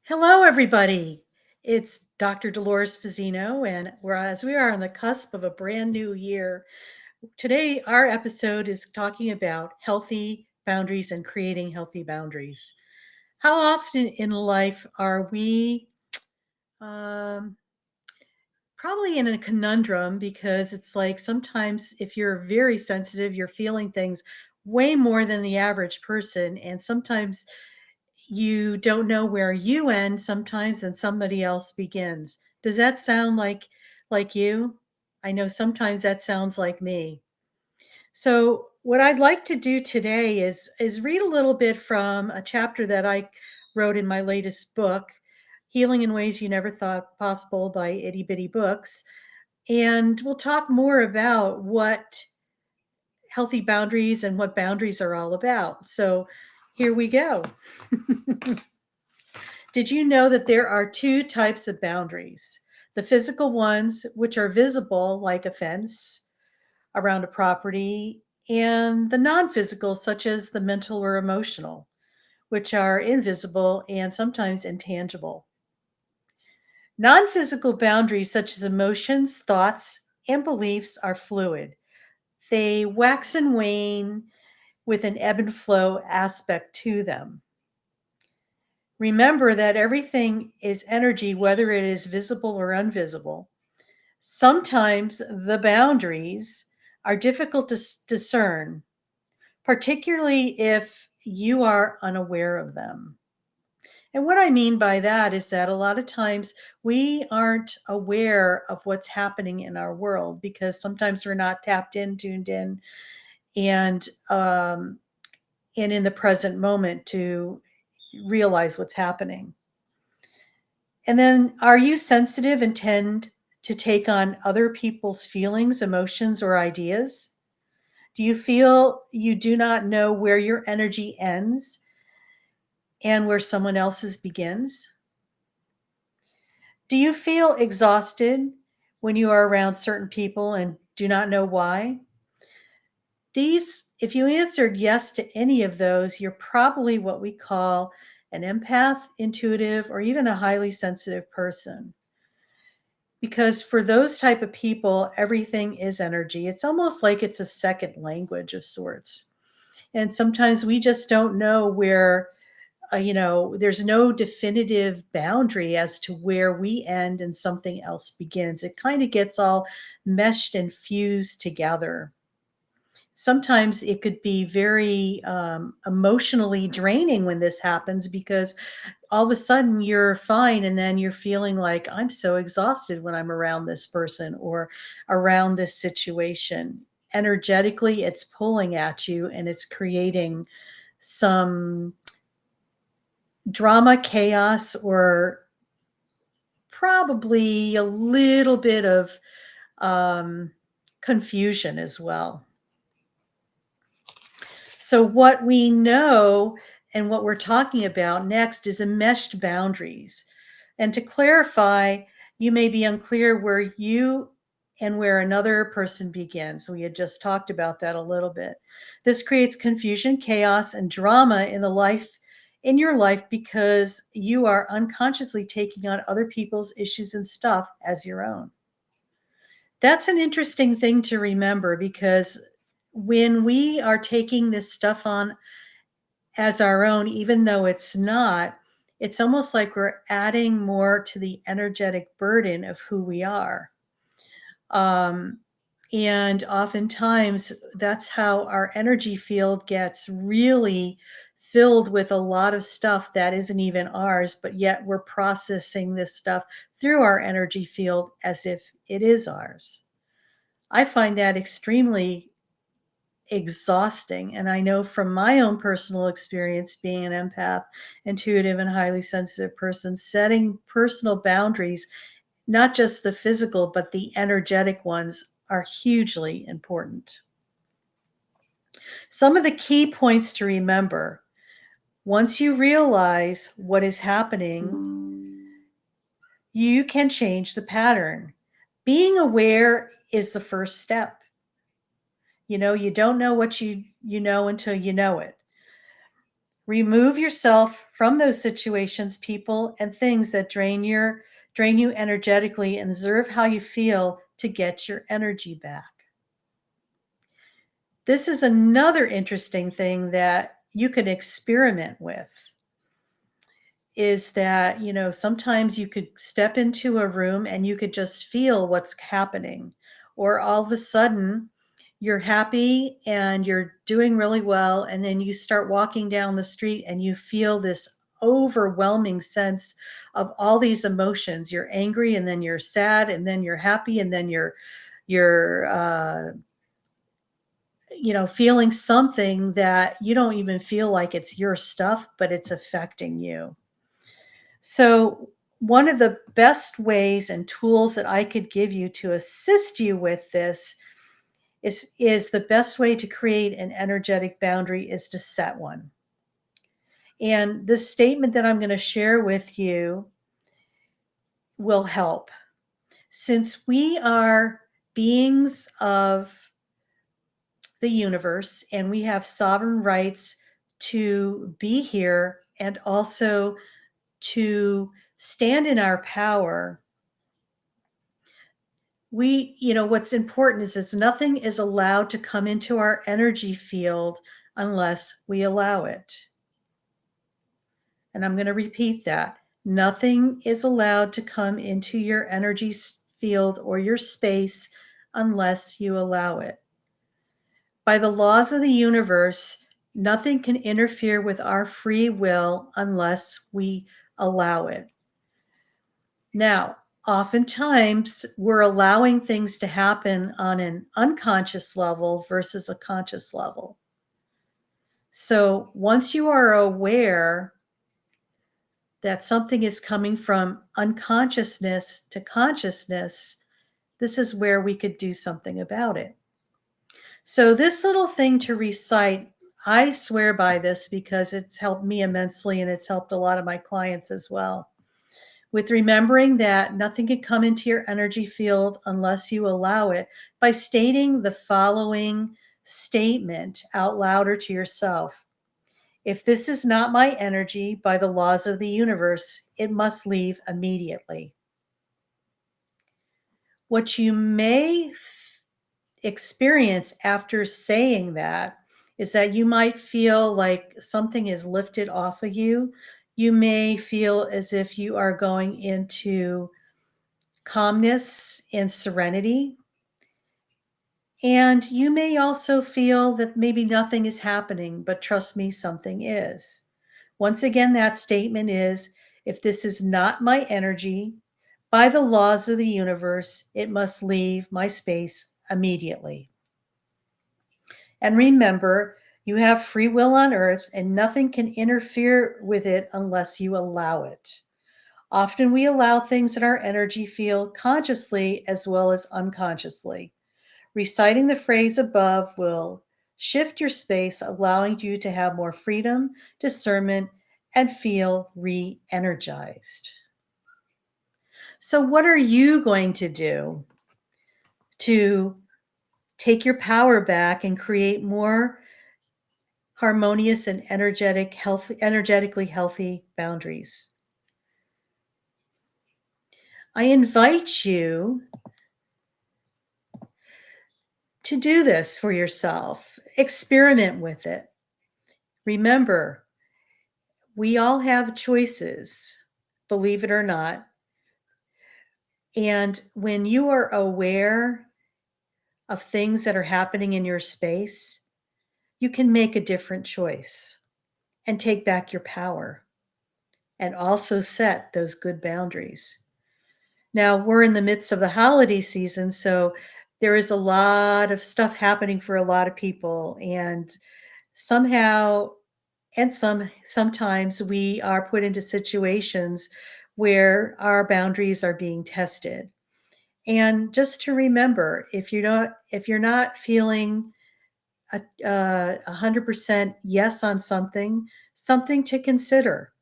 Hello, everybody. It's Dr. Dolores Fazzino, and whereas we are on the cusp of a brand new year, today our episode is talking about healthy boundaries and creating healthy boundaries. How often in life are we um, probably in a conundrum because it's like sometimes if you're very sensitive, you're feeling things way more than the average person, and sometimes you don't know where you end sometimes and somebody else begins. Does that sound like you? I know sometimes that sounds like me. So what I'd like to do today is read a little bit from a chapter that I wrote in my latest book, Healing in Ways You Never Thought Possible by Itty Bitty Books. And we'll talk more about what healthy boundaries and what boundaries are all about. So here we go. Did you know that there are two types of boundaries? The physical ones, which are visible, like a fence around a property, and the non physical, such as the mental or emotional, which are invisible and sometimes intangible. Non physical boundaries, such as emotions, thoughts, and beliefs, are fluid. They wax and wane with an ebb and flow aspect to them. Remember that everything is energy, whether it is visible or invisible. Sometimes the boundaries are difficult to discern, particularly if you are unaware of them. And what I mean by that is that a lot of times we aren't aware of what's happening in our world because sometimes we're not tapped in, tuned in, and um, and in the present moment to realize what's happening. And then, are you sensitive and tend to take on other people's feelings, emotions, or ideas? Do you feel you do not know where your energy ends and where someone else's begins? Do you feel exhausted when you are around certain people and do not know why? If you answered yes to any of those, you're probably what we call an empath, intuitive, or even a highly sensitive person. Because for those type of people, everything is energy. It's almost like it's a second language of sorts. And sometimes we just don't know where, there's no definitive boundary as to where we end and something else begins. It kind of gets all meshed and fused together. Sometimes it could be very emotionally draining when this happens because all of a sudden you're fine and then you're feeling like I'm so exhausted when I'm around this person or around this situation. Energetically, it's pulling at you and it's creating some drama, chaos, or probably a little bit of um, confusion as well. So, what we know and what we're talking about next is enmeshed boundaries. And to clarify, you may be unclear where you and where another person begins. We had just talked about that a little bit. This creates confusion, chaos, and drama in your life because you are unconsciously taking on other people's issues and stuff as your own. That's an interesting thing to remember because when we are taking this stuff on as our own, even though it's not, it's almost like we're adding more to the energetic burden of who we are. Um, and oftentimes, that's how our energy field gets really filled with a lot of stuff that isn't even ours, but yet we're processing this stuff through our energy field as if it is ours. I find that extremely exhausting. And I know from my own personal experience being an empath, intuitive, and highly sensitive person, setting personal boundaries, not just the physical, but the energetic ones, are hugely important. Some of the key points to remember: once you realize what is happening, you can change the pattern. Being aware is the first step. You know, you don't know what you know until you know it. Remove yourself from those situations, people, and things that drain you energetically, and observe how you feel to get your energy back. This is another interesting thing that you can experiment with, is that, sometimes you could step into a room and you could just feel what's happening. Or all of a sudden, you're happy and you're doing really well. And then you start walking down the street and you feel this overwhelming sense of all these emotions. You're angry, and then you're sad, and then you're happy, and then you're feeling something that you don't even feel like it's your stuff, but it's affecting you. So, one of the best ways and tools that I could give you to assist you with this is the best way to create an energetic boundary is to set one. And this statement that I'm going to share with you will help. Since we are beings of the universe and we have sovereign rights to be here and also to stand in our power, what's important is nothing is allowed to come into our energy field unless we allow it. And I'm going to repeat that. Nothing is allowed to come into your energy field or your space unless you allow it. By the laws of the universe, nothing can interfere with our free will unless we allow it. Now, oftentimes we're allowing things to happen on an unconscious level versus a conscious level. So once you are aware that something is coming from unconsciousness to consciousness, this is where we could do something about it. So this little thing to recite, I swear by this because it's helped me immensely and it's helped a lot of my clients as well. With remembering that nothing can come into your energy field unless you allow it, by stating the following statement out loud or to yourself. If this is not my energy, by the laws of the universe, it must leave immediately. What you may experience after saying that is that you might feel like something is lifted off of you. You may feel as if you are going into calmness and serenity. And you may also feel that maybe nothing is happening, but trust me, something is. Once again, that statement is, if this is not my energy, by the laws of the universe, it must leave my space immediately. And remember, you have free will on earth and nothing can interfere with it unless you allow it. Often we allow things in our energy field consciously as well as unconsciously. Reciting the phrase above will shift your space, allowing you to have more freedom, discernment, and feel re-energized. So what are you going to do to take your power back and create more harmonious and energetically healthy boundaries? I invite you to do this for yourself. Experiment with it. Remember, we all have choices, believe it or not. And when you are aware of things that are happening in your space, you can make a different choice and take back your power and also set those good boundaries. Now, we're in the midst of the holiday season, so there is a lot of stuff happening for a lot of people, and somehow and sometimes we are put into situations where our boundaries are being tested. And just to remember, if you're not feeling 100% yes on something to consider.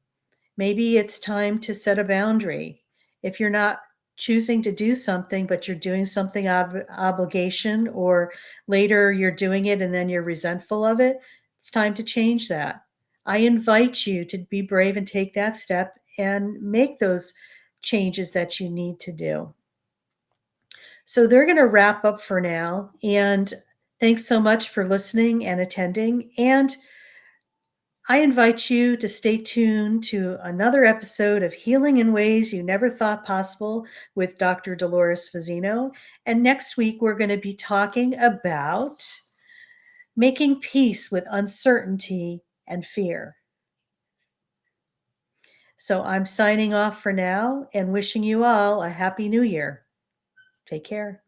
Maybe it's time to set a boundary. If you're not choosing to do something, but you're doing something out of obligation, or later you're doing it and then you're resentful of it, it's time to change that. I invite you to be brave and take that step and make those changes that you need to do. So they're going to wrap up for now. And thanks so much for listening and attending. And I invite you to stay tuned to another episode of Healing in Ways You Never Thought Possible with Dr. Dolores Fazzino. And next week, we're going to be talking about making peace with uncertainty and fear. So I'm signing off for now and wishing you all a happy new year. Take care.